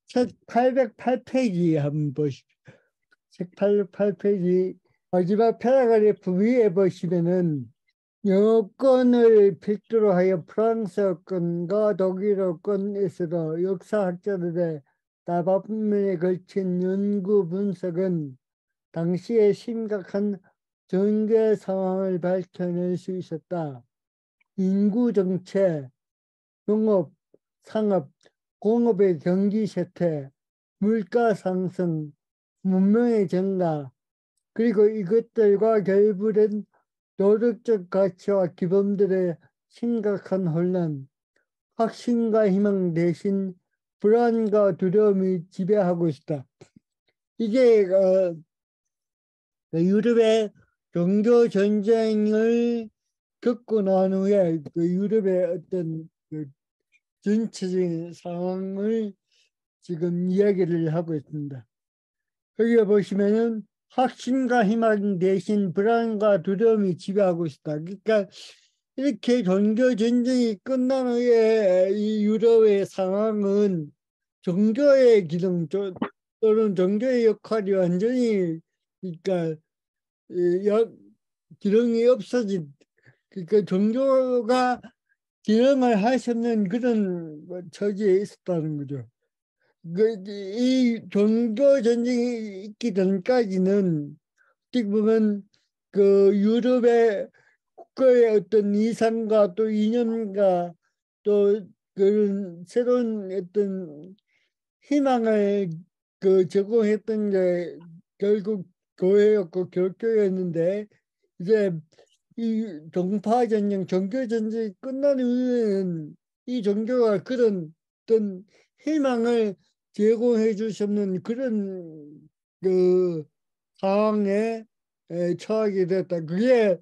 책 808페이지 한번 보십시오. 책 808페이지 마지막 패러그래프 위에 보시면은 영어권을 필두로 하여 프랑스어권과 독일어권에서도 역사학자들의 다반면에 걸친 연구 분석은 당시의 심각한 전개 상황을 밝혀낼 수 있었다. 인구 정체, 농업, 상업, 공업의 경기 쇠퇴, 물가 상승, 문명의 증가, 그리고 이것들과 결부된 도덕적 가치와 기본들의 심각한 혼란, 확신과 희망 대신 불안과 두려움이 지배하고 있다. 이게 유럽의 종교 전쟁을 겪고 난 후에 그 유럽의 어떤 그 전체적인 상황을 지금 이야기를 하고 있습니다. 여기 보시면은 확신과 희망 대신 불안과 두려움이 지배하고 있다. 그러니까 이렇게 종교 전쟁이 끝난 후에 이 유럽의 상황은 종교의 기능 또는 종교의 역할이 완전히 그러니까 기능이 없어진 그러니까 종교가 기능을 할 수 없는 그런 처지에 있었다는 거죠. 이 종교 전쟁이 있기 전까지는 어떻게 보면 그 유럽의 국가의 어떤 이상과 또 이념과 또 그런 새로운 어떤 희망을 그 제공했던 게 결국 교회였고 교회였는데 이제 이 종파 전쟁, 종교 전쟁이 끝난 이후에는 이 종교가 그런 어떤 희망을 제공해 줄 수 없는 그런 그 상황에 처하게 됐다. 그게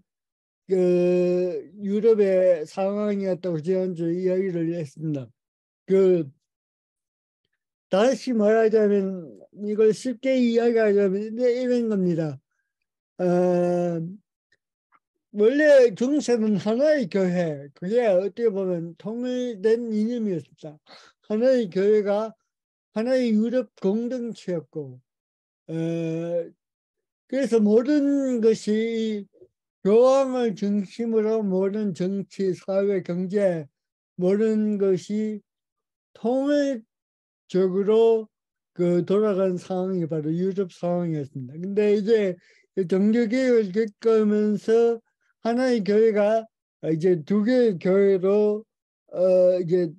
그 유럽의 상황이었다고 지난주에 이야기를 했습니다. 그 다시 말하자면 이걸 쉽게 이야기하자면 이런 겁니다. 원래 중세는 하나의 교회, 그게 어떻게 보면 통일된 이념이었습니다. 하나의 교회가 하나의 유럽 공동체였고, 그래서 모든 것이 교황을 중심으로 모든 정치, 사회, 경제, 모든 것이 통일적으로 그 돌아간 상황이 바로 유럽 상황이었습니다. 근데 이제 종교개혁을 겪으면서 하나의 교회가 이제 두 개의 교회로 이제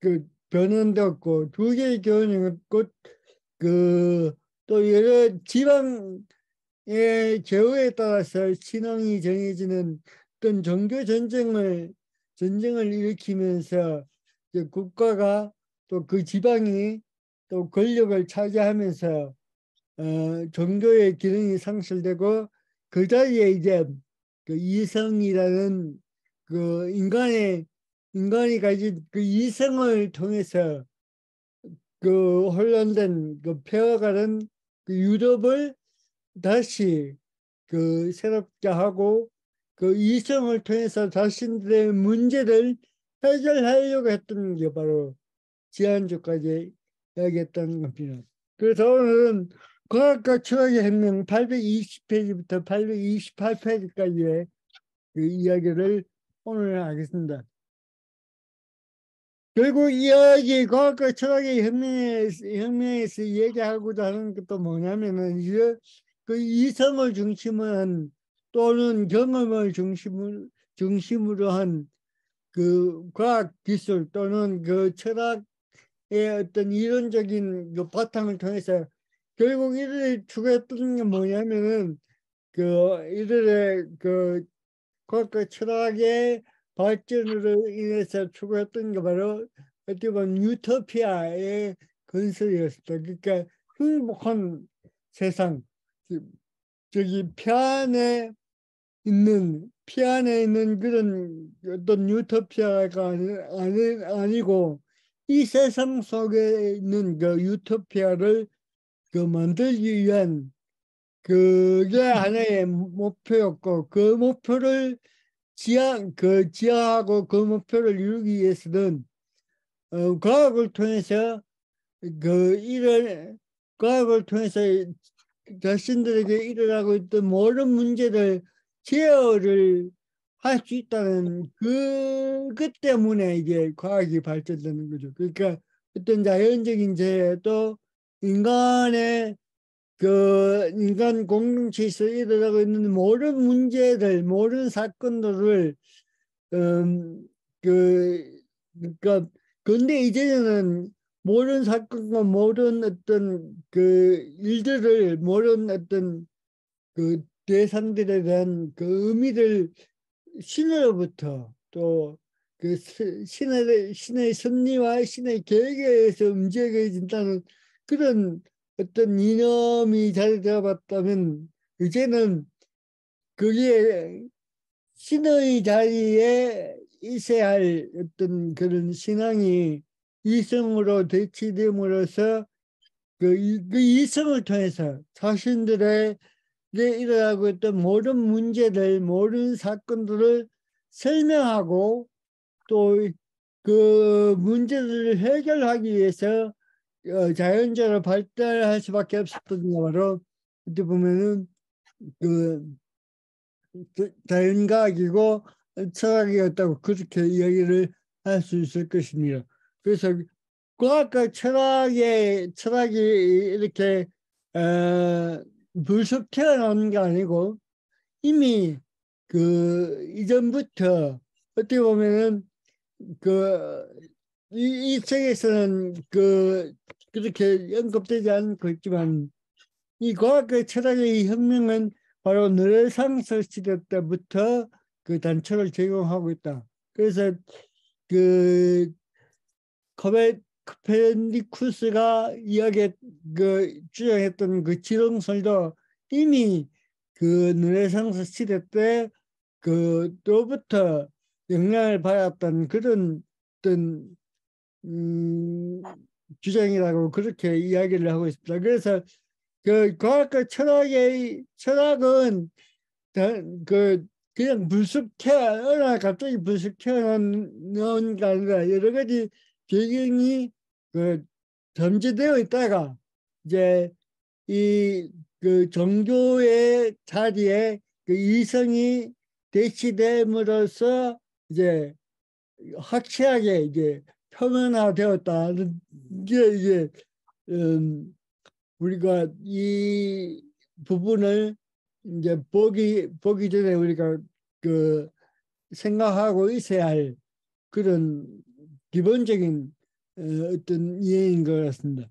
그 변환되었고 두 개의 교회는 곧 그 또 여러 지방의 제도에 따라서 신앙이 정해지는 어떤 종교 전쟁을 일으키면서 이제 국가가 또 그 지방이 또 권력을 차지하면서 종교의 기능이 상실되고 그 자리에 이제 그 이성이라는 그 인간이 가진 그 이성을 통해서 그 혼란된 그 폐허가는 그 유럽을 다시 그 새롭게 하고 그 이성을 통해서 자신들의 문제를 해결하려고 했던 게 바로 지난주까지 이야기했던 겁니다. 그래서 오늘은 과학과 철학의 혁명 820페이지부터 828페이지까지의 그 이야기를 오늘 하겠습니다. 결국 이야기 과학과 철학의 혁명에서 얘기하고자 하는 것도 뭐냐면은 이제 그 이성을 중심으로 한 또는 경험을 중심으로 한 그 과학 기술 또는 그 철학의 어떤 이론적인 그 바탕을 통해서 결국 이들이 추구했던 게 뭐냐면은 그 이들의 그 과학과 철학의 발전으로 인해서 추구했던 게 바로 어떻게 보면 유토피아의 건설이었습니다. 그러니까 행복한 세상, 저기 피안에 있는 그런 어떤 유토피아가 아니고 이 세상 속에 있는 그 유토피아를 그 만들기 위한 그게 하나의 목표였고 그 목표를 지향하고 그 목표를 이루기 위해서는 과학을 통해서 이런 과학을 통해서 자신들에게 일어나고 있던 모든 문제를 제어를 할 수 있다는 그 때문에 이제 과학이 발전되는 거죠. 그러니까 어떤 자연적인 재해도 인간의 인간 공동체에서 일어나고 있는 모든 문제들, 모든 사건들을 음, 그러니까 근데 이제는 모든 사건과 모든 어떤 일들을 모든 어떤 대상들에 대한 의미를 신으로부터 또 신의 섭리와 신의 계획에 의해서 움직여진다는 그런 어떤 이념이 자리 잡았다면 이제는 그게 신의 자리에 있어야 할 어떤 그런 신앙이 이성으로 대치됨으로써 그 이성을 통해서 자신들의 일어나고 있던 모든 문제들, 모든 사건들을 설명하고 또 그 문제들을 해결하기 위해서 자연적으로 발달할 수밖에 없었던 게 바로 어떻게 보면은 그 자연과학이고 철학이었다고 그렇게 이야기를 할 수 있을 것입니다. 그래서 과학과 철학이 이렇게 불쑥 태어나는 게 아니고 이미 이전부터 어떻게 보면은 이 책에서는 그렇게 언급되지 않고 있지만 이 과학과 철학의 혁명은 바로 르네상스 시대 때부터 그 단초를 제공하고 있다. 그래서 그 코페르니쿠스가 주장했던 그 지름설도 이미 그 르네상스 시대 때 또부터 영향을 받았던 그런 어떤 주장이라고 그렇게 이야기를 하고 있습니다. 그래서 과학과 철학은 그냥 어느 날 갑자기 불쑥 태어난 게 아니라 여러 가지 배경이 잠재되어 있다가 이제 종교의 자리에 이성이 대치됨으로써 이제 확실하게 이제 표면화되었다. 이제 우리가 이 부분을 이제 보기 전에 우리가 생각하고 있어야 할 그런 기본적인 어떤 이해인 것 같습니다.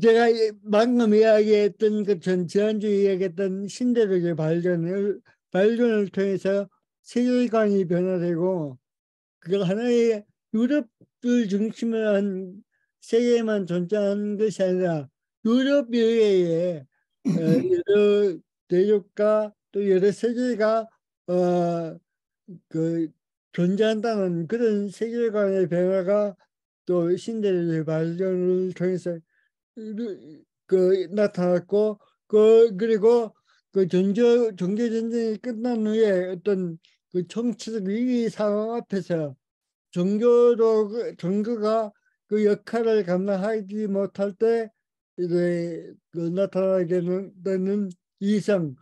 제가 방금 이야기했던 지난주에 이야기했던 신대륙의 발견을 통해서 세계관이 변화되고 그 하나의 유럽을 중심으로 한 세계에만 존재하는 것이 아니라 유럽 이외에 여러 대륙과 또 여러 세계가 그 존재한다는 그런 세계관의 변화가 또 신대륙의 발견을 통해서 나타났고 그리고 종교 전쟁이 끝난 후에 어떤 정치적 위기 상황 앞에서 종교가 그 역할을 감당하지 못할 때 이제 나타나게 되는 이성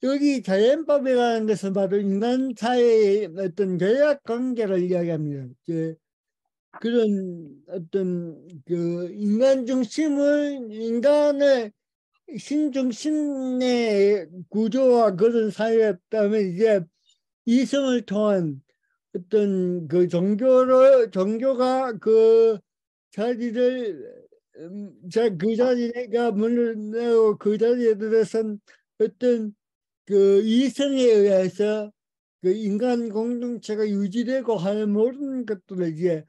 여기 자연법이라는 것은 바로 인간 사회의 어떤 계약 관계를 이야기합니다. 그런 어떤 인간의 신중심의 구조와 그런 사회였다면 이제 이성을 통한 어떤 종교가 자리를 그 자리가 문을 내고 그 자리에 들어선 어떤 이성에 의해서 인간 공동체가 유지되고 하는 모든 것들을 이제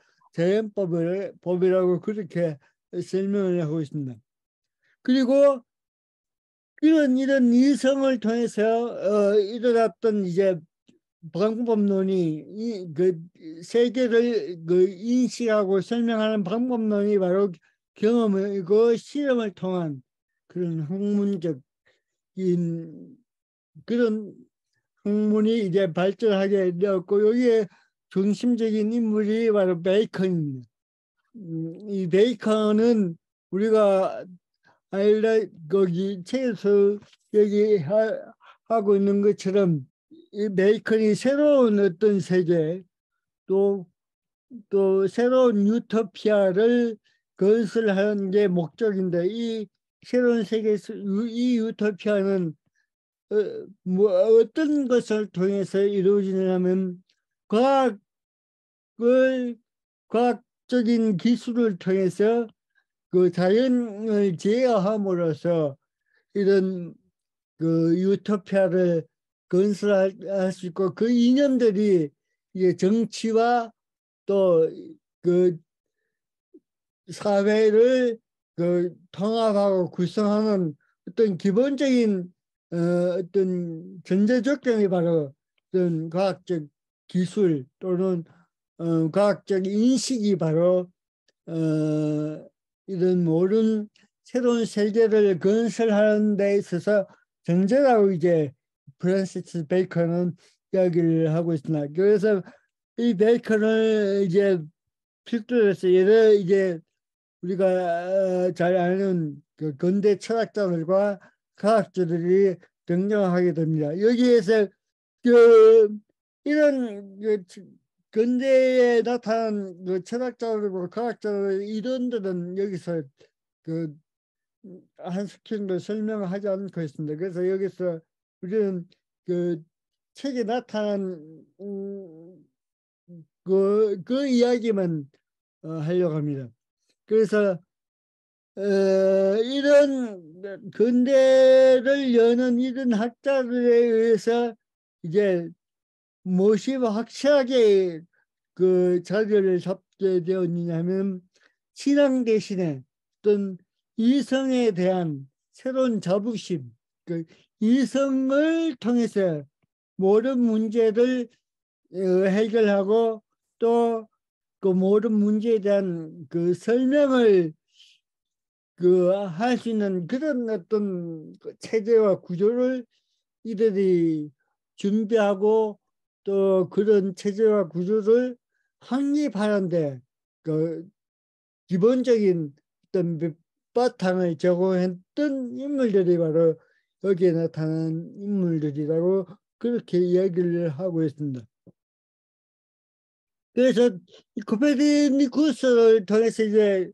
법이라고 그렇게 설명을 하고 있습니다. 그리고 이런 이성을 통해서 일어났던 이제 방법론이 세계를 인식하고 설명하는 방법론이 바로 경험이고 실험을 통한 그런 학문적인 그런 학문이 이제 발전하게 되었고 여기에 중심적인 인물이 바로 베이컨입니다. 이 베이컨은 우리가 거기 책에서 얘기하고 있는 것처럼 이 베이컨이 새로운 어떤 세계 또 새로운 유토피아를 건설하는 게 목적인데 이 새로운 세계에서 이 유토피아는 뭐 어떤 것을 통해서 이루어지냐면 과학을 과학적인 기술을 통해서 그 자연을 제어함으로써 이런 그 유토피아를 건설할 수 있고 그 이념들이 이제 정치와 또 그 사회를 그 통합하고 구성하는 어떤 기본적인 어떤 전제 조건이 바로 어떤 과학적 기술 또는 과학적 인식이 바로 이런 모든 새로운 세계를 건설하는 데 있어서 전제라고 이제 프랜시스 베이컨은 이야기를 하고 있습니다. 그래서 이 베이컨을 이제 필두로서 예를 이제 우리가 잘 아는 그 근대 철학자들과 과학자들이 등장하게 됩니다. 여기에서 그 이런 그 근대에 나타난 그 철학자들과 과학자들 이론들은 여기서 그 한스킨도 설명하지 않고 있습니다. 그래서 여기서 우리는 그 책에 나타난 그 이야기만 하려고 합니다. 그래서 이런 근대를 여는 이런 학자들에 의해서 이제 무엇이 확실하게 그 자리를 잡게 되었느냐면 신앙 대신에 어떤 이성에 대한 새로운 자부심, 그 이성을 통해서 모든 문제를 해결하고 또 그 모든 문제에 대한 그 설명을 그 할 수 있는 그런 어떤 체제와 구조를 이들이 준비하고 또 그런 체제와 구조를 확립하는데 그 기본적인 어떤 밑바탕을 제공했던 인물들이 바로 여기에 나타난 인물들이라고 그렇게 이야기를 하고 있습니다. 그래서 코페르니쿠스를 통해서 이제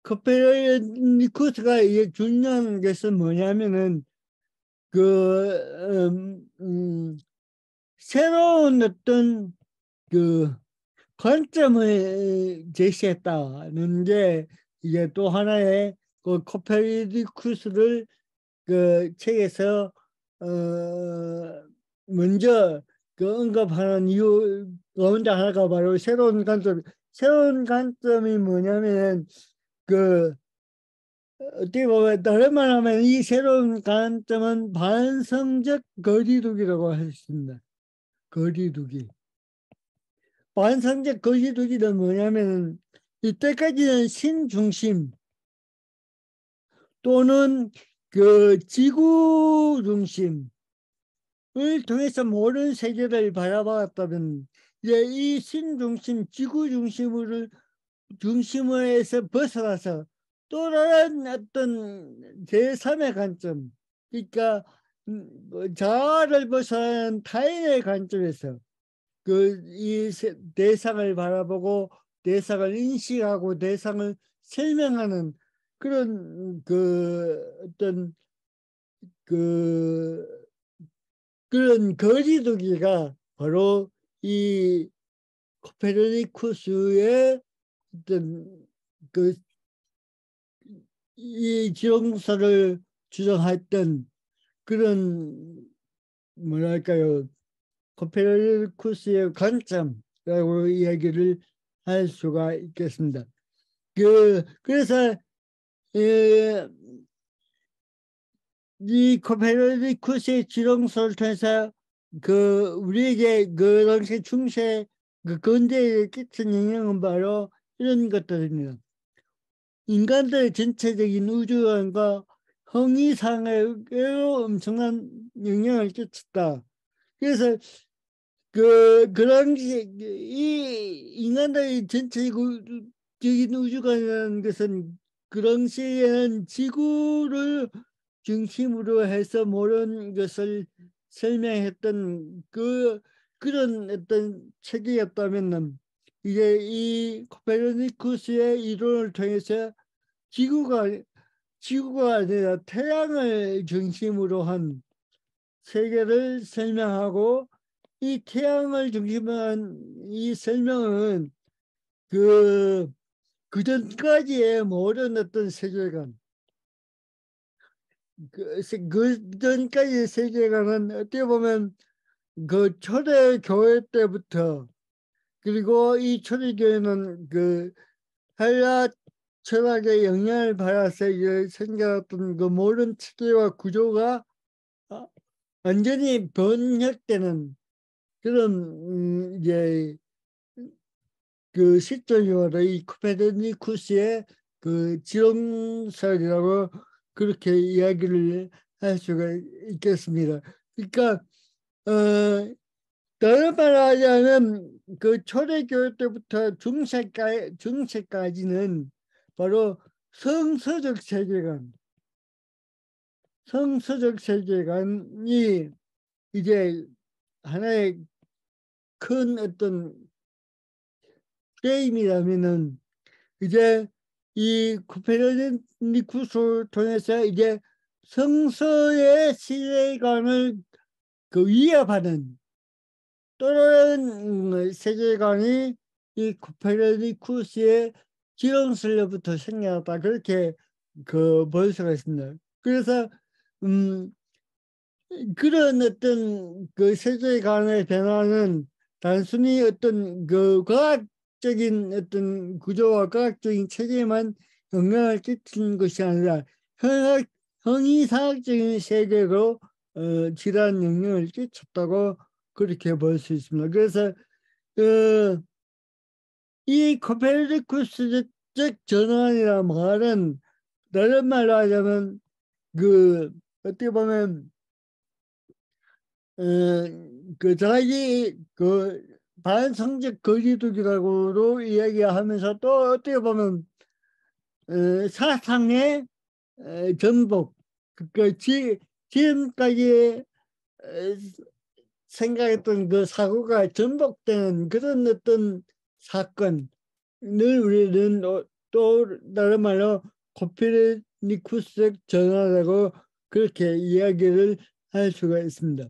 코페르니쿠스가 이제 중요한 것은 뭐냐면은 그 새로운 어떤 그 관점을 제시했다는 게 이게 또 하나의 그 코페르니쿠스를 그 책에서 먼저 그 언급하는 이유 가운데 하나가 바로 새로운 관점. 새로운 관점이 뭐냐면 그 어떻게 보면 다른 말 하면 이 새로운 관점은 반성적 거리두기라고 할 수 있습니다. 거리두기. 반성적 거리두기는 뭐냐면 이때까지는 신중심 또는 그 지구 중심을 통해서 모든 세계를 바라봤다면 이제 이 신중심, 지구 중심에서 벗어나서 또 다른 어떤 제3의 관점, 그러니까 자아를 벗어난 타인의 관점에서 그 이 대상을 바라보고 대상을 인식하고 대상을 설명하는 그런 그 어떤 그런 거리두기가 바로 이 코페르니쿠스의 어떤 그 이 지정서를 주장했던 그런 뭐랄까요 코페르니쿠스의 관점이라고 이야기를 할 수가 있겠습니다. 그래서 이 코페르니쿠스의 지정서를 통해서 그 우리에게 그 당시 중세 그 근대에 끼친 영향은 바로 이런 것들입니다. 인간들의 전체적인 우주관과 형이상에도 엄청난 영향을 끼쳤다. 그래서 그런 이 인간들의 전체적인 과학적인 우주관이라는 것은 그 당시에는 지구를 중심으로 해서 모든 것을 설명했던 그런 어떤 책이었다면, 이제 이 코페르니쿠스의 이론을 통해서 지구가 지구가 아니라 태양을 중심으로 한 세계를 설명하고, 이 태양을 중심으로 한 이 설명은 그 전까지의 모든 어떤 세계관, 그 전까지의 세계관은 어떻게 보면 그 초대 교회 때부터, 그리고 이 초대 교회는 그 헬라 철학의 영향을 받아서 이제 생겨났던 그 모든 체계와 구조가 완전히 번역되는 그런 이제 그 시점이므로 이 코페르니쿠스의 그 지론설이라고 그렇게 이야기를 할 수가 있겠습니다. 그러니까 다른 말로 하자면 그 초대교회 때부터 중세까지는 바로 성서적 세계관, 성서적 세계관이 이제 하나의 큰 어떤 프레임이라면은, 이제 이 코페르니쿠스를 통해서 이제 성서의 세계관을 그 위협하는 또 다른 세계관이 이 코페르니쿠스의 지론설로부터 생겨났다, 그렇게 그 볼 수가 있습니다. 그래서 그런 어떤 그 세계관의 변화는 단순히 어떤 그 과학적인 어떤 구조와 과학적인 체계만 영향을 끼치는 것이 아니라 형이상학적인 세계로 지대한 영향을 끼쳤다고 그렇게 볼 수 있습니다. 그래서 이 코페르니쿠스적 전환이라는 말은 다른 말로 하자면 그 어떻게 보면 그 자기 그 반성적 거리두기라고도 이야기하면서, 또 어떻게 보면 사상의 전복, 지금까지 생각했던 그 사고가 전복되는 그런 어떤 사건을 우리는 또 다른 말로 코페르니쿠스적 전환이라고 그렇게 이야기를 할 수가 있습니다.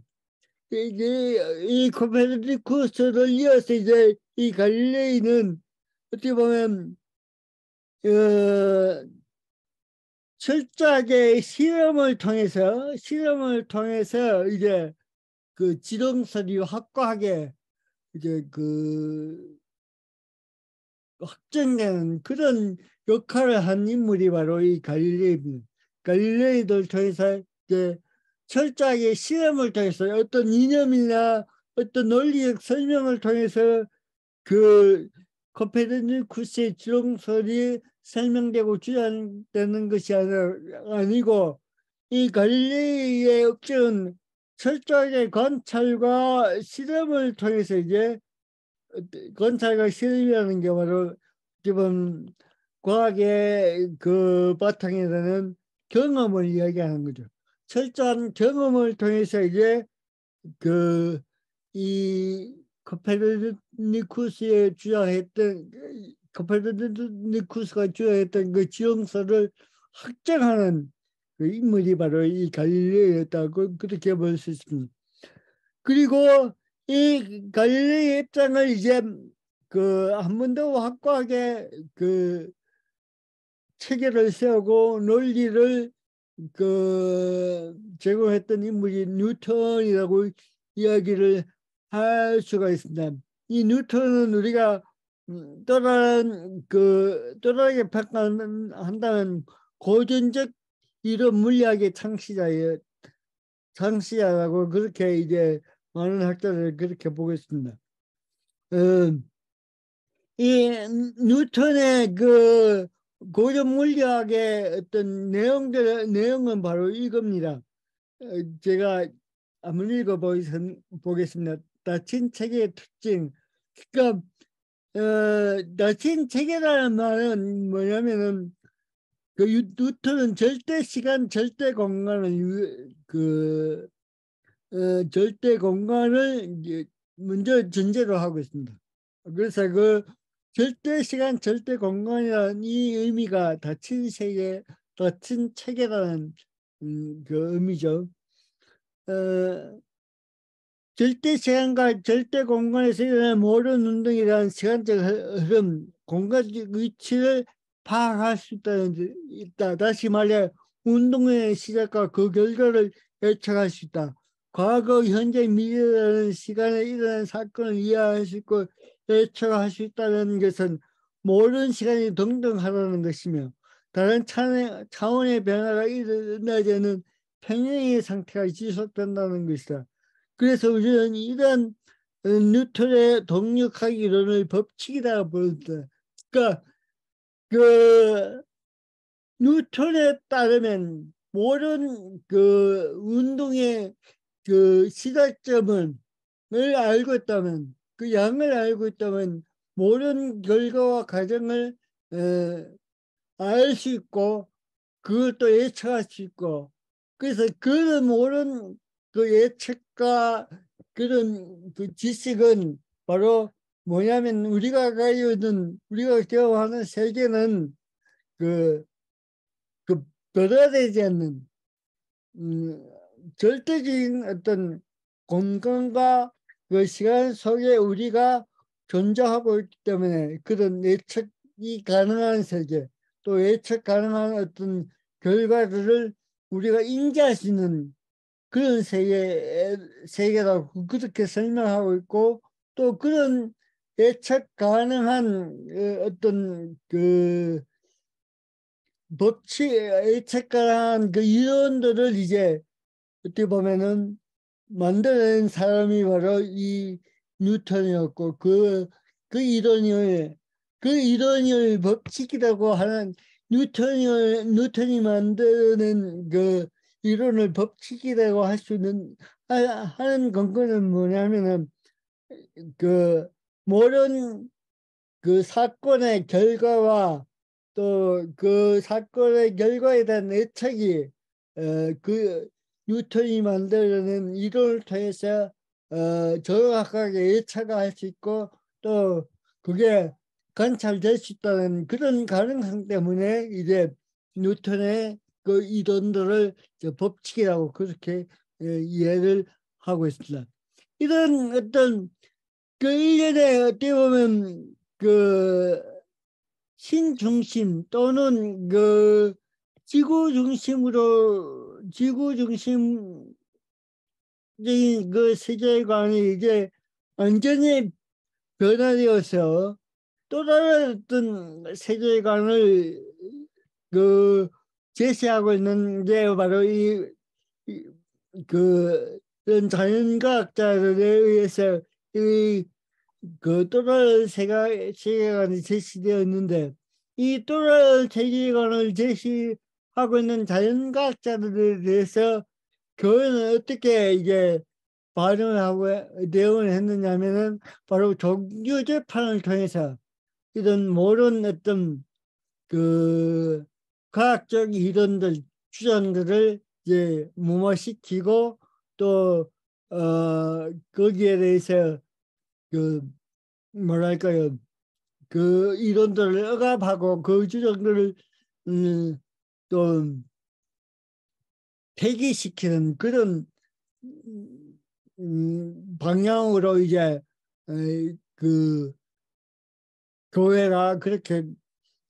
이 코페르니쿠스를 이어서 이제 이 갈릴레이는 어떻게 보면 철저하게 실험을 통해서 이제 그 지동설이 확고하게 이제 그 확정되는 그런 역할을 한 인물이 바로 이 갈릴레이입니다. 갈릴레이를 통해서 이제 철저하게 실험을 통해서 어떤 이념이나 어떤 논리적 설명을 통해서 그 코페르니쿠스의 지동설이 설명되고 주장되는 것이 아니고, 이 갈릴레이의 업적은 철저하게 관찰과 실험을 통해서 이제 관찰과 실험이라는 게 바로 기본 과학의 그 바탕에 되는 경험을 이야기하는 거죠. 철저한 경험을 통해서 이제 그 이 코페르니쿠스가 주장했던 그 지형설을 확정하는 그 인물이 바로 이 갈릴레이였다고 그렇게 볼 수 있습니다. 그리고 이 갈릴레이 입장을 이제 그 한 번 더 확고하게 그 체계를 세우고 논리를 그 제공했던 인물이 뉴턴이라고 이야기를 할 수가 있습니다. 이 뉴턴은 우리가 또다르게 평가한다면 고전적 이론 물리학의 창시자라고 그렇게 이제 많은 학자들 그렇게 보고 있습니다. 이 뉴턴의 그 고전 물리학의 어떤 내용은 바로 이겁니다. 제가 한번 읽어보겠습니다. 닫힌 체계의 특징. 그러니까 닫힌 체계라는 말은 뭐냐면은 그 뉴턴은 절대 시간, 절대 공간을 절대 공간을 이제 먼저 전제로 하고 있습니다. 그래서 그 절대 시간, 절대 공간이라는 이 의미가 닫힌 세계, 닫힌 체계라는 그 의미죠. 어, 절대 시간과 절대 공간에서 일어나는 모든 운동이라는 시간적 흐름, 공간적 위치를 파악할 수 있다. 다시 말해 운동의 시작과 그 결과를 예측할 수 있다. 과거, 현재, 미래라는 시간에 일어난 사건을 이해할 수 있고 예측할 수 있다는 것은 모든 시간이 동등하다는 것이며 다른 차원의 변화가 일어나지 않는 평행의 상태가 지속된다는 것이다. 그래서 우리는 이런 뉴턴의 동력학 이론을 법칙이라고 부른다. 그러니까 그 뉴턴에 따르면 모든 그 운동의 그 시작점을 알고 있다면, 그 양을 알고 있다면 모든 결과와 과정을 알 수 있고 그것도 예측할 수 있고, 그래서 그런 모든 그 예측과 그런 그 지식은 바로 뭐냐면 우리가 가지고 있는, 우리가 경험하는 세계는 그, 그 변화되지 않는 음, 절대적인 어떤 공간과 그 시간 속에 우리가 존재하고 있기 때문에 그런 예측이 가능한 세계, 또 예측 가능한 어떤 결과들을 우리가 인지할 수 있는 그런 세계라고 그렇게 설명하고 있고, 또 그런 예측 가능한 어떤 그 법칙, 예측 가능한 그 이론들을 이제 어떻게 보면은 만드는 사람이 바로 이 뉴턴이었고, 그 이론을 법칙이라고 하는, 뉴턴이 만드는 그 이론을 법칙이라고 할 수 있는 하는 근거는 뭐냐면은 그 모든 그 사건의 결과와 또 그 사건의 결과에 대한 예측이 그 뉴턴이 만들어낸 이론을 통해서 정확하게 예측할 수 있고, 또 그게 관찰될 수 있다는 그런 가능성 때문에 이제 뉴턴의 그 이론들을 법칙이라고 그렇게 이해를 하고 있습니다. 이런 어떤 그 일련의 어떻게 보면 그 신중심 또는 그 지구 중심적인 그 세계관이 이제 완전히 변화되어서 또 다른 어떤 세계관을 그 제시하고 있는 게 바로 그런 자연과학자들에 의해서 이 그 또다른 세계관이 제시되었는데, 이 또다른 세계관을 제시하고 있는 자연과학자들에 대해서 교회는 어떻게 이제 반응을 하고 대응을 했느냐면은 바로 종교 재판을 통해서 이런 모든 어떤 그 과학적 이론들, 주장들을 이제 무마시키고, 또 거기에 대해서 그 뭐랄까요, 그 이론들을 억압하고 그 주장들을 음, 또 폐기시키는 그런 방향으로 이제 그 교회가 그렇게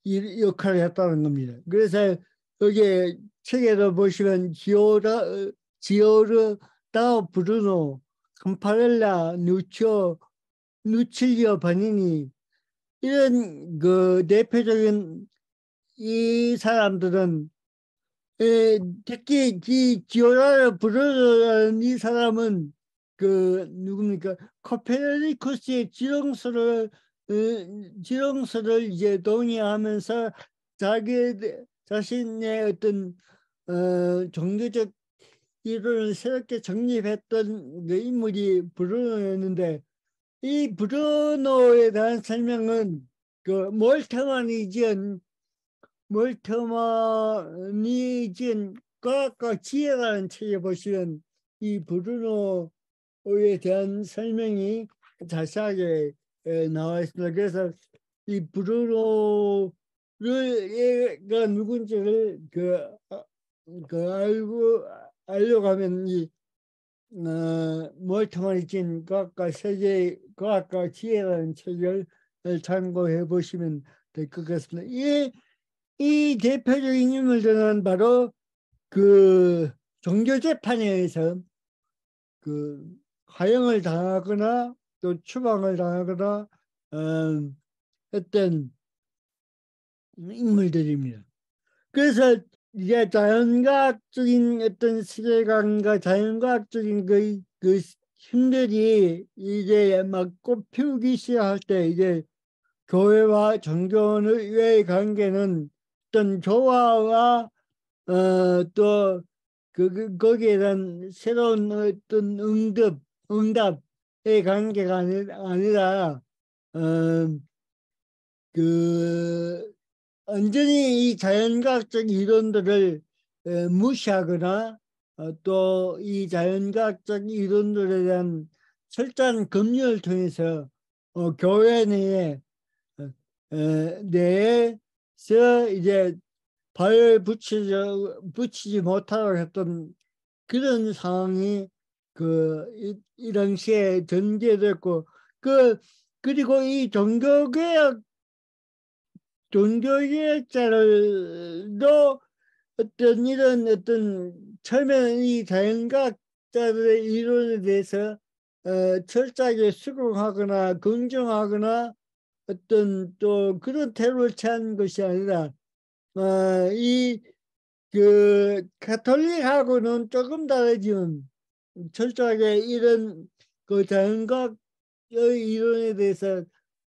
역할을 했다는 겁니다. 그래서 여기 책에도 보시면 지오르 다오 브루노, 캄파렐라, 누칠리오 바니니, 이런 그 대표적인 이 사람들은 특히 이 지오라를 부르는 이 사람은 그 누굽니까? 코페르니쿠스의 지령서를 이제 동의하면서 자기 자신의 어떤 종교적 이론을 새롭게 정립했던 그 인물이 브루노였는데, 이 브루노에 대한 설명은 그 몰터만이 지은 과학과 지혜라는 책에 보시면 이 브루노에 대한 설명이 자세하게 나와 있습니다. 그래서 이 브루노를 얘가 누군지를 알려고 하면 이 몰터만이 지은 과학과 세계 과학과 지혜라는 책을 참고해 보시면 될 것 같습니다. 이 대표적인 인물들은 바로 그 종교 재판에 의해서 그 화형을 당하거나 또 추방을 당하거나 했던 인물들입니다. 그래서 이제 자연과학적인 어떤 세계관과 자연과학적인 그 힘들이 이제 막 꽃피우기 시작할 때 이제 교회와 종교의 관계는 어떤 조화와 또 거기에 대한 새로운 어떤 응답의 관계가 아니라 어, 그 완전히 이 자연과학적 이론들을 무시하거나 또 이 자연과학적 이론들에 대한 철저한 검열을 통해서 교회 내에서 이제 발을 붙이지 못하고 했던 그런 상황이 이 당시에 전개됐고 그리고 이 종교개혁자들도 어떤 처음에는 이 자연과학자들의 이론에 대해서 철저하게 수긍하거나 긍정하거나 어떤 또 그런 태도를 취한 것이 아니라 가톨릭하고는 조금 다르지만 철저하게 이런 그 자연과학의 이론에 대해서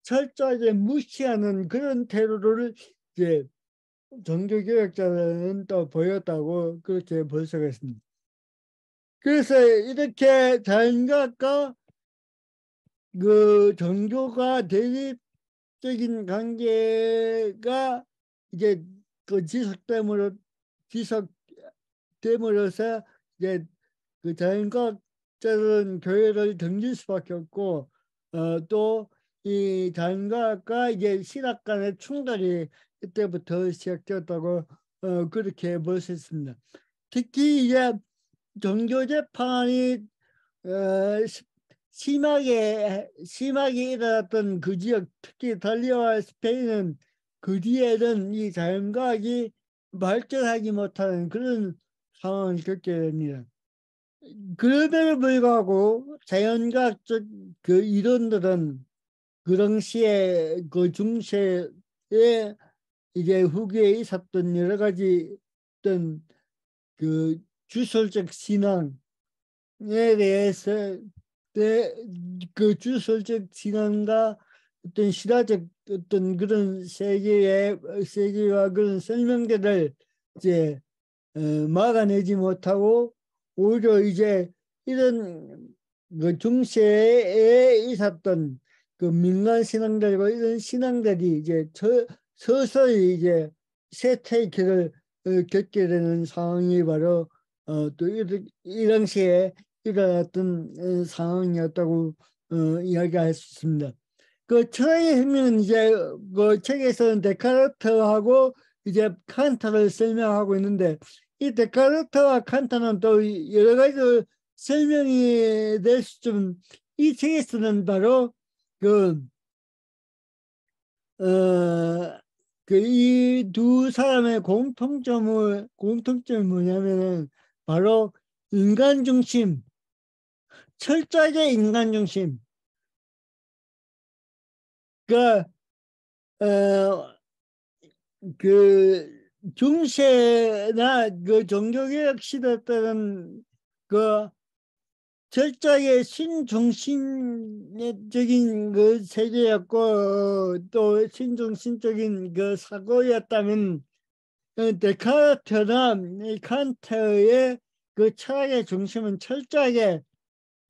철저하게 무시하는 그런 태도를 이제 종교개혁자들은 또 보였다고 그렇게 볼 수가 있습니다. 그래서 이렇게 자연과학과 그 종교가 대립적인 관계가 이제 그 지속됨으로써 이제 그 자연과학자들은 교회를 등질 수밖에 없고 또 이 자연과학과 이제 신학 간의 충돌이 그때부터 시작되었다고 그렇게 볼 수 있습니다. 특히 이제 종교 재판이 심하게 일어났던 그 지역, 특히 이탈리아와 스페인은 그 뒤에는 이 자연과학이 발전하지 못하는 그런 상황을 겪게 됩니다. 그럼에도 불구하고 자연과학적 그 이론들은 그 당시에 그 중세에 이제 후기에 있었던 여러 가지 어떤 그 주설적 신앙에 대해서 그 주설적 신앙과 어떤 신화적 어떤 그런 세계와 그런 설명들을 이제 막아내지 못하고 오히려 이제 이런 그 중세에 있었던 그 민간 신앙들과 이런 신앙들이 이제 서서히 이제 쇠퇴의 길을 겪게 되는 상황이 바로 또 이 당시에 일어났던 상황이었다고 이야기할 수 있습니다. 그 철학의 혁명은 이제 그 책에서는 데카르트하고 이제 칸트를 설명하고 있는데 이 데카르트와 칸트는 또 여러 가지 설명이 될 수 좀 이 책에서는 바로 이 두 사람의 공통점이 뭐냐면은 바로 인간 중심, 철저하게 인간 중심. 그, 어, 그 중세나 그 종교개혁 시대 때는 그 철저하게 신중심적인 그 세계였고 또 신중심적인 그 사고였다면 데카르트나 칸트의 그 철학의 중심은 철저하게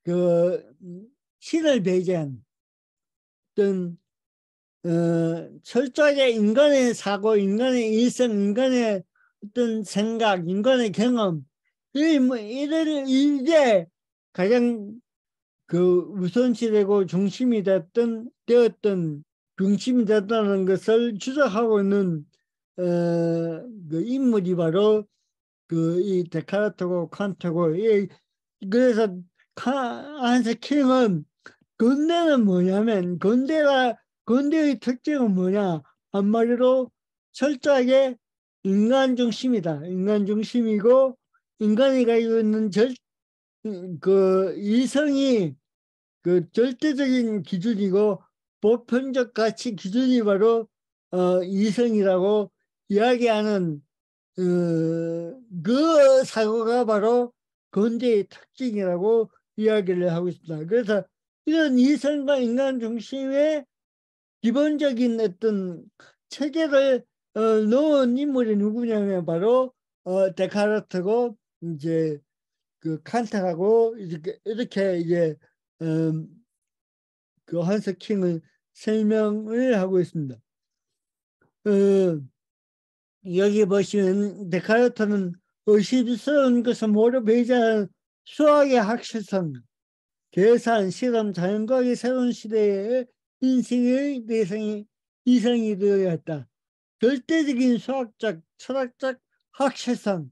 그 신을 배제한 어떤 철저하게 인간의 사고, 인간의 일생, 인간의 어떤 생각, 인간의 경험, 이게 가장 그 우선시되고 되었던 중심이 됐다는 것을 주장하고 있는 그 인물이 바로 그 이 데카르트고 칸트고. 그래서 한스 킹은 근대는 뭐냐면 근대의 특징은 뭐냐? 한마디로 철저하게 인간 중심이다. 인간 중심이고 인간이 가지고 있는 그 이성이 그 절대적인 기준이고 보편적 가치 기준이 바로 이성이라고 이야기하는 그 사고가 바로 근대의 특징이라고 이야기를 하고 있습니다. 그래서 이런 이성과 인간 중심의 기본적인 어떤 체계를 놓은 인물이 누구냐면 바로 데카르트고 이제 그 칸트하고 이렇게 이제 그 한스 킹은 설명을 하고 있습니다. 여기 보시면 데카르트는 의심스러운 것을 모두 배제하는 수학의 확실성, 계산, 실험, 자연과학의 새로운 시대의 인생의 이성이 되어야 했다. 절대적인 수학적, 철학적 확실성,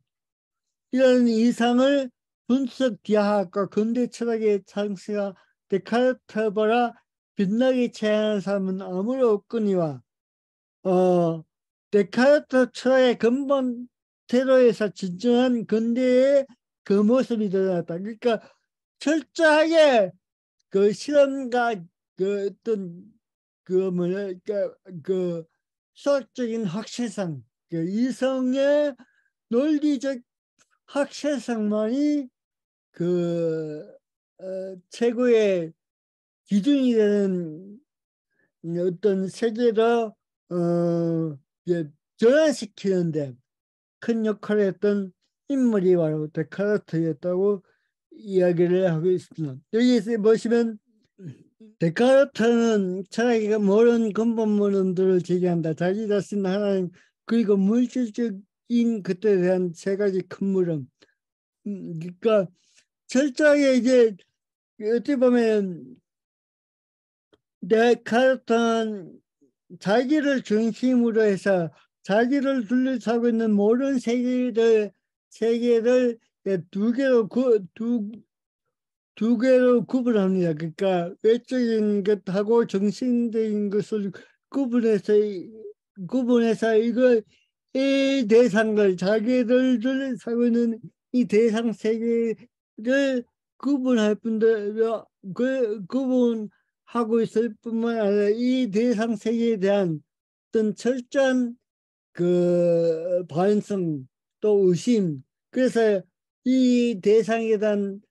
이런 이상을 분석 비하학과 근대 철학의 창시가 데카르트보다 빛나게 제안한 사람은 아무도 없거니와 데카르트 철학의 근본 태도에서 진정한 근대의 그 모습이 드러났다. 그러니까 철저하게 그 실험과 그 어떤 그 뭐냐 그 수학적인 확실성, 그 이성의 논리적 확실성만이 그 최고의 기준이 되는 어떤 세계를 이제 전환시키는데 큰 역할을 했던 인물이 바로 데카르트였다고 이야기를 하고 있습니다. 여기서 보시면 데카르트는 철학의 모든 근본론들을 제기한다. 자기 자신 하나님 그리고 물질적인 것에 대한 세 가지 큰 물음. 그러니까 철저하게 이제 어떻게 보면 데카르트는 자기를 중심으로 해서 자기를 둘러싸고 있는 모든 세계를 두 개로 구분합니다. 그러니까 외적인 것하고 정신적인 것을 구분해서 이 대상을 자기를 둘러싸고 있는 이 대상 세계를 구분할 뿐더러 구분하고 있을 뿐만 아니라 이 대상 세계에 대한 어떤 철저한 그 반성 또 의심, 그래서 이 대상에 대한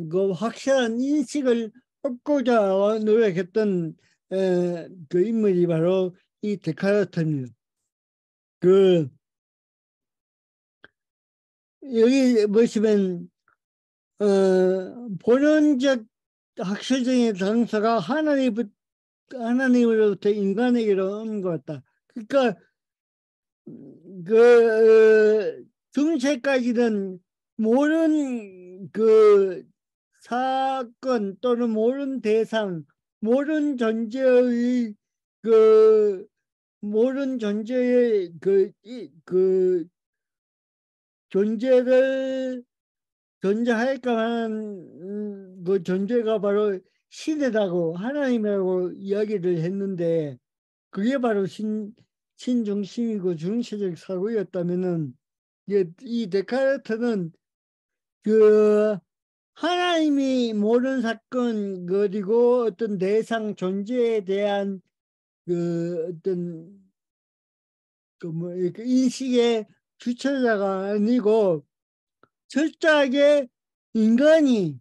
그 확실한 인식을 얻고자 노력했던 그 인물이 바로 이 데카르트입니다. 그 여기 보시면 본원적 확실적인 정서가 하나님으로부터 인간에게로 온 것 같다. 그러니까 그 중세까지는 모든 그 사건 또는 모든 대상, 모든 존재의 그 모든 존재의 그 존재를 존재할까 하는 그 존재가 바로 신이라고 하나님이라고 이야기를 했는데 그게 바로 신중심이고 중세적 사고였다면은 이 데카르트는 그 하나님이 모든 사건 그리고 어떤 대상 존재에 대한 그 어떤 그뭐 인식의 주체자가 아니고 철저하게 인간이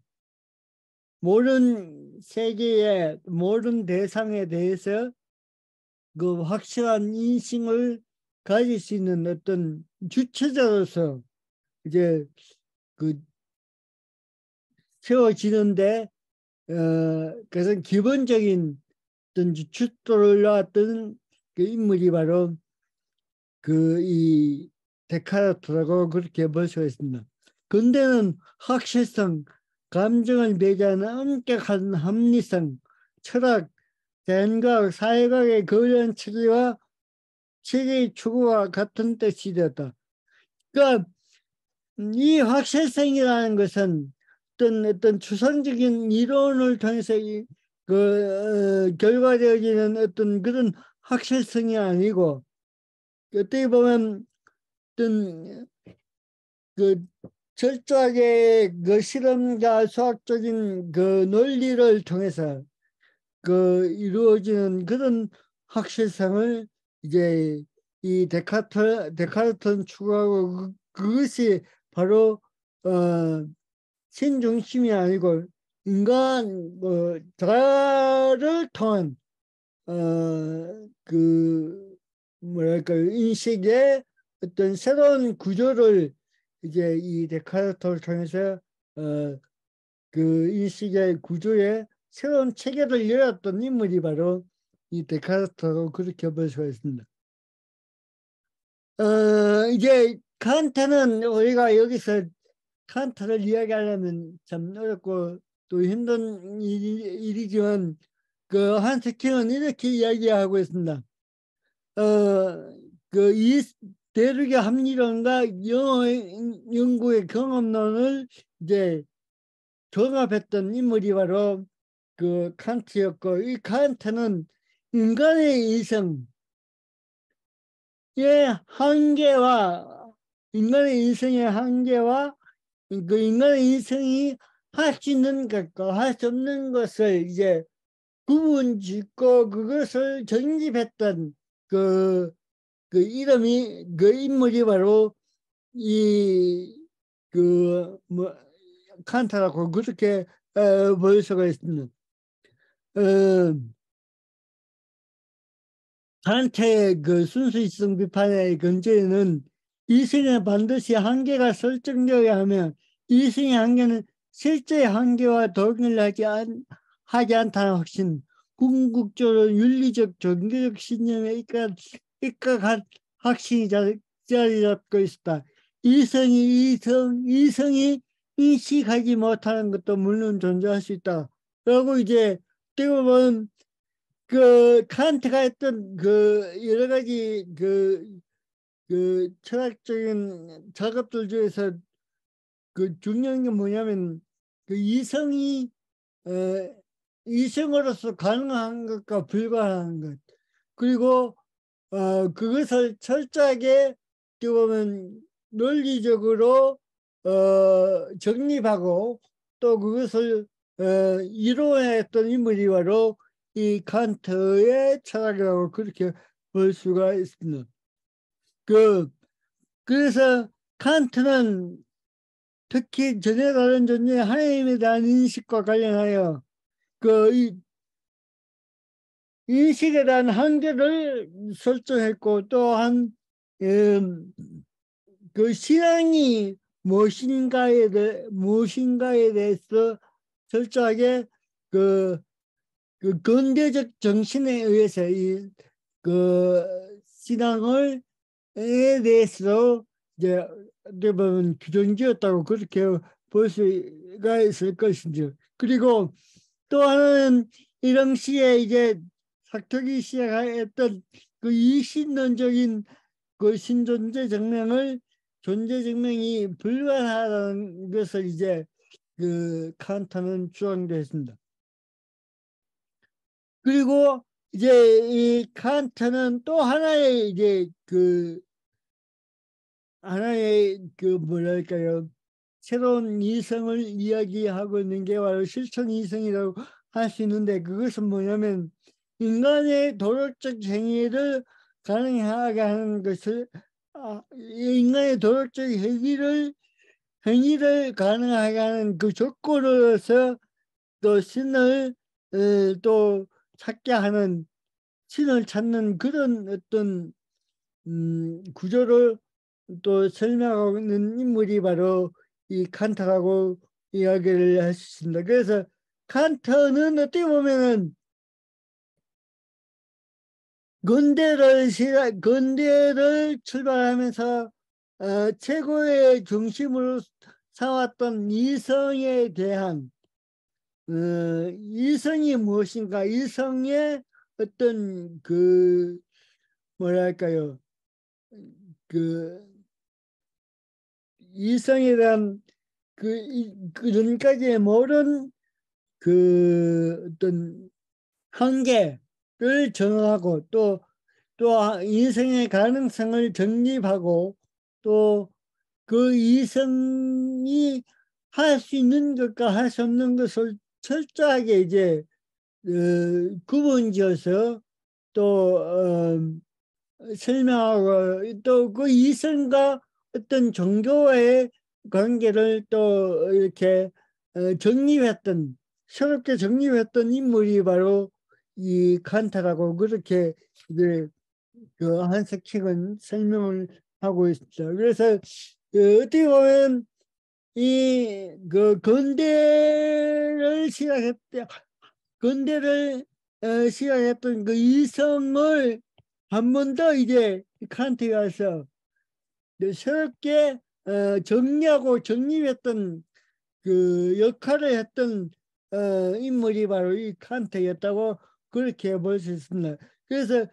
모든 세계의 모든 대상에 대해서 그 확실한 인식을 가질 수 있는 어떤 주체자로서 이제 그 세워지는데 그것은 기본적인 어떤 주도를 놨던 그 인물이 바로 그 이 데카르트라고 그렇게 볼 수가 있습니다. 근대는 확실성, 감정을 매개하는 엄격한 합리성, 철학, 대인과학, 사회과학의 거대한 체계의 추구와 같은 뜻이 되었다. 그러니까 이 확실성이라는 것은 어떤 추상적인 이론을 통해서 결과되어지는 어떤 그런 확실성이 아니고, 어떻게 보면 어떤 그 철저하게 그 실험과 수학적인 그 논리를 통해서 그 이루어지는 그런 확실성을 이제 이 데카르트는 추구하고, 그것이 바로 신중심이 아니고 인간 자아를 통한 그 뭐랄까 인식의 어떤 새로운 구조를 이제 이 데카르트를 통해서 그 인식의 구조에 새로운 체계를 열었던 인물이 바로 이 데카르트라고 그렇게 볼 수가 있습니다. 이제 칸트는 우리가 여기서 칸트를 이야기하려면 참 어렵고 또 힘든 일이지만 그 한스킹은 이렇게 이야기하고 있습니다. 이 대륙의 합리론과 영어 연구의 경험론을 이제 종합했던 인물이 바로 그 칸트였고, 이 칸트는 인간의 이성의 한계와 인간의 이성의 한계와 그 인간의 이성이 할 수 있는 것과 할 수 없는 것을 이제 구분짓고 그것을 정립했던 그 이름이 그 인물이 바로 뭐 칸트라고 그렇게 볼 수가 있습니다. 칸트의 그 순수이성 비판의 근저에는 이성에 반드시 한계가 설정되어야 하며 이성의 한계는 실제의 한계와 동일하지 않다는 확신, 궁극적으로 윤리적 종교적 신념에 입각한 확신이 자리 잡고 있다. 이성이 인식하지 못하는 것도 물론 존재할 수 있다. 라고 이제 어떻게 보면 그 칸트가 했던 그 여러 가지 그 철학적인 작업들 중에서 그 중요한 게 뭐냐면 그 어, 이성으로서 가능한 것과 불가능한 것, 그리고 그것을 철저하게 어떻게 보면 논리적으로 정립하고 또 그것을 이루어냈던 인물이 바로 이 칸트의 철학이라고 그렇게 볼 수가 있습니다. 그래서 칸트는 특히 전혀 다른 존재 하나님에 대한 인식과 관련하여 이 인식에 대한 한계를 설정했고, 또한 그 신앙이 무엇인가에 대해서 철저하게 그 근대적 정신에 의해서 그 신앙을 에 대해서 이제 어떻게 보면 규정지었다고 그렇게 볼 수가 있을 것인지. 그리고 또 하나는 이런 시에 이제 sak토기 씨가 했던 그 이신론적인 그 신존재 존재 증명이 불가하다는 것을 이제 그 칸트는 주장했습니다. 그리고 이제 이 칸트는 또 하나의 이제 하나의 뭐랄까요, 새로운 이성을 이야기하고 있는 게 바로 실천 이성이라고 할 수 있는데, 그것은 뭐냐면 인간의 도덕적 행위를 가능하게 하는 것을 인간의 도덕적 행위를 가능하게 하는 그 조건으로서 또 또 찾게 하는, 신을 찾는 그런 어떤 구조를 또 설명하고 있는 인물이 바로 이 칸트라고 이야기를 할 수 있습니다. 그래서 칸트는 어떻게 보면은 근대를 출발하면서 최고의 중심으로 삼았던 이성에 대한 이성이 무엇인가, 이성의 어떤 그 뭐랄까요, 그 이성에 대한 그전까지의 모든 그 어떤 한계를 정하고 또 인생의 가능성을 정립하고 또 그 이성이 할 수 있는 것과 할 수 없는 것을 철저하게 이제 구분지어서 또 설명하고 또 그 이성과 어떤 종교와의 관계를 또 이렇게 정립했던 새롭게 정립했던 인물이 바로 이 칸트라고 그렇게 이제 그 한석칙은 설명을 하고 있습니다. 그래서 어떻게 보면 이 그 근대를 시작했던 그 이성을 한 번 더 이제 칸트에 가서 새롭게 정리하고 정립했던 그 역할을 했던 인물이 바로 이 칸트였다고 그렇게 볼 수 있습니다. 그래서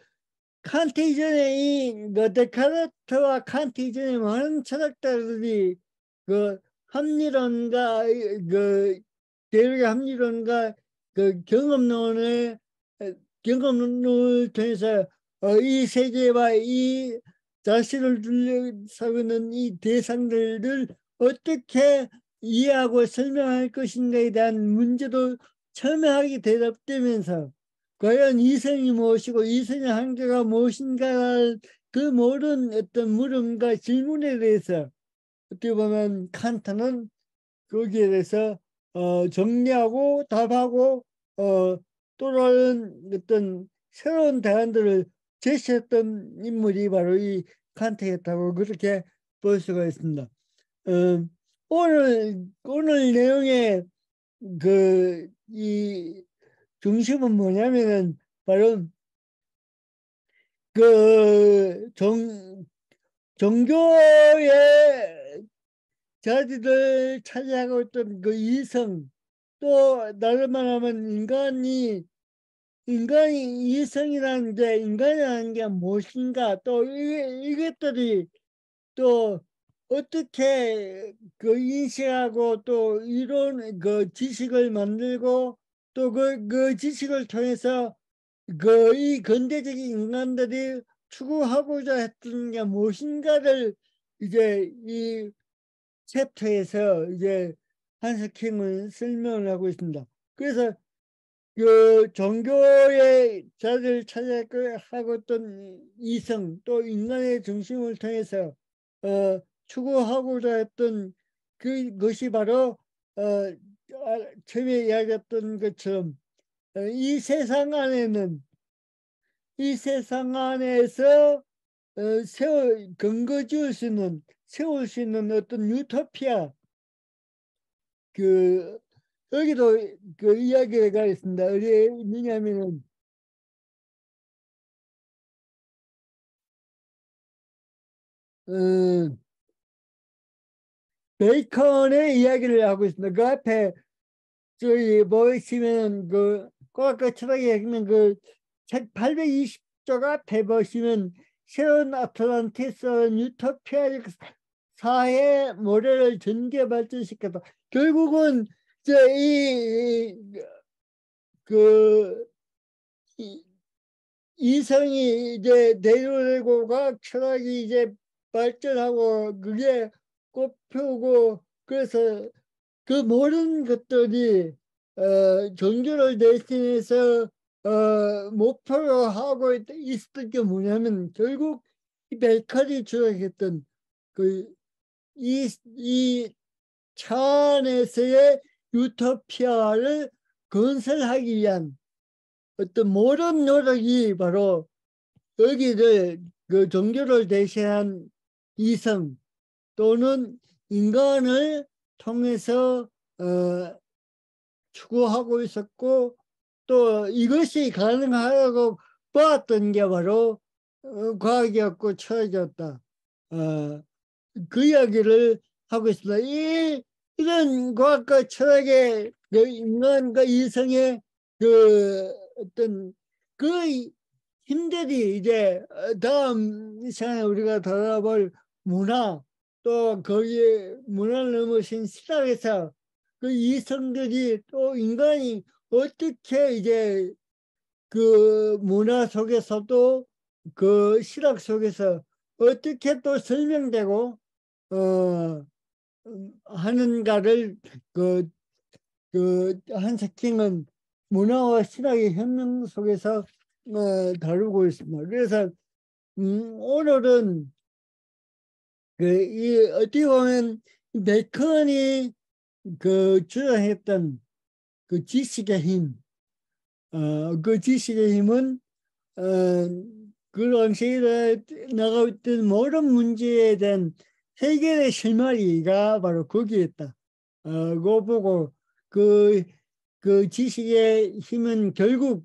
칸트 이전에 이 데카르트와 칸트 이전에 많은 철학자들이 그 합리론과 그 대륙의 합리론과 그 경험론을 통해서 이 세계와 이 자신을 둘러싸고 있는 이 대상들을 어떻게 이해하고 설명할 것인가에 대한 문제도 첨예하게 대답되면서 과연 이성이 무엇이고 이성의 한계가 무엇인가 그 모든 어떤 물음과 질문에 대해서 어떻게 보면 칸트는 거기에 대해서 정리하고 답하고 또 다른 어떤 새로운 대안들을 제시했던 인물이 바로 이 칸트였다고 그렇게 볼 수가 있습니다. 오늘 내용의 이 중심은 뭐냐면은 바로 종교의 자기들 차지하고 있던 그 이성 또 다른 말하면 인간이 이성이라는 게 인간이라는 게 무엇인가 또 이것들이 또 어떻게 그 인식하고 또 이론 그 지식을 만들고 또 그 지식을 통해서 이 근대적인 인간들이 추구하고자 했던 게 무엇인가를 이제 이 챕터에서 이제 한스킹은 설명을 하고 있습니다. 그래서 그 종교의 자를 찾아가고 있던 이성 또 인간의 중심을 통해서 추구하고자 했던 그것이 바로 처음에 이야기했던 것처럼 이 세상 안에서 세울 수 있는 어떤 유토피아 여기도 그 이야기가 있습니다. 어디에 있느냐면은 베이컨의 이야기를 하고 있습니다. 그 앞에 저기 보시면 아까 철학에 있는 책 820쪽 앞에 보시면 새로운 아틀란티스 유토피아적 사회 모델을 전개 발전시켰다. 결국은 그 이성이 이제 내려오고 과학 철학이 이제 발전하고 그게 꽃피우고 그래서 그 모든 것들이 종교를 대신해서 목표로 하고 있었던 게 뭐냐면 결국 이 베이컨이 주장했던 이 차 안에서의 유토피아를 건설하기 위한 어떤 모든 노력이 바로 여기를 그 종교를 대신한 이성 또는 인간을 통해서 추구하고 있었고 또 이것이 가능하고 보았던 게 바로 과학이었고 철학이었다. 그 이야기를 하고 있습니다. 이런 과학과 철학의 그 인간과 이성의 그 어떤 그 힘들이 이제 다음 시간에 우리가 다뤄볼 문화 또 거기에 문화를 넘으신 시각에서 그 이성들이 또 인간이 어떻게 이제 그 문화 속에서도 그 실학 속에서 어떻게 또 설명되고 하는가를 한석킹은 문화와 실학의 혁명 속에서 다루고 있습니다. 그래서 오늘은 이 어떻게 보면 베컨이 그 주장했던 그 지식의 힘, 그 지식의 힘은 그 당시에 나가고 있던 모든 문제에 대한 해결의 실마리가 바로 거기에 있다. 그거 보고 그 지식의 힘은 결국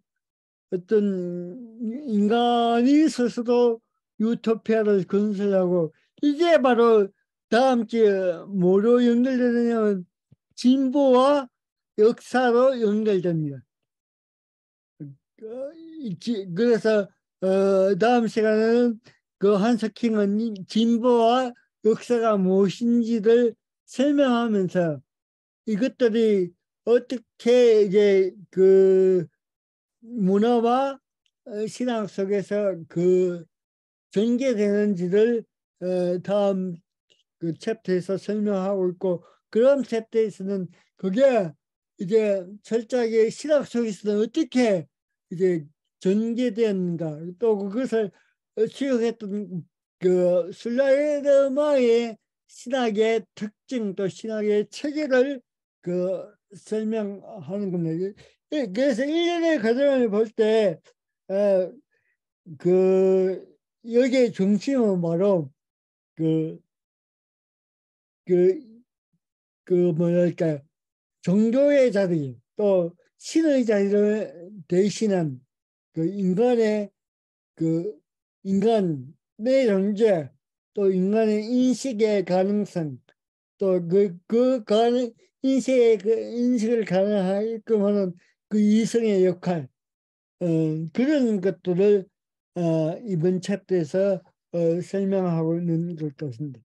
어떤 인간이 스스로 유토피아를 건설하고 이게 바로 다음 주에 뭐로 연결되느냐면 진보와 역사로 연결됩니다. 그래서 다음 시간에는 그 한석킹은 진보와 역사가 무엇인지를 설명하면서 이것들이 어떻게 이제 그 문화와 신앙 속에서 그 전개되는지를 다음 그 챕터에서 설명하고 있고 그런 챕터에서는 그게 이제 철저하게 신학 속에서는 어떻게 이제 전개되는가 또 그것을 취역했던 그 슬라이드마의 신학의 특징 또 신학의 체계를 그 설명하는 겁니다. 그래서 일련의 과정을 볼 때 그 여기에 중심은 바로 그 그 뭐랄까 종교의 자리 또 신의 자리를 대신한 그 인간의 그 인간의 존재 또 인간의 인식의 가능성 또 인식을 가능하게끔 하는 그 이성의 역할 그런 것들을 이번 챕터에서 설명하고 있는 것 같습니다.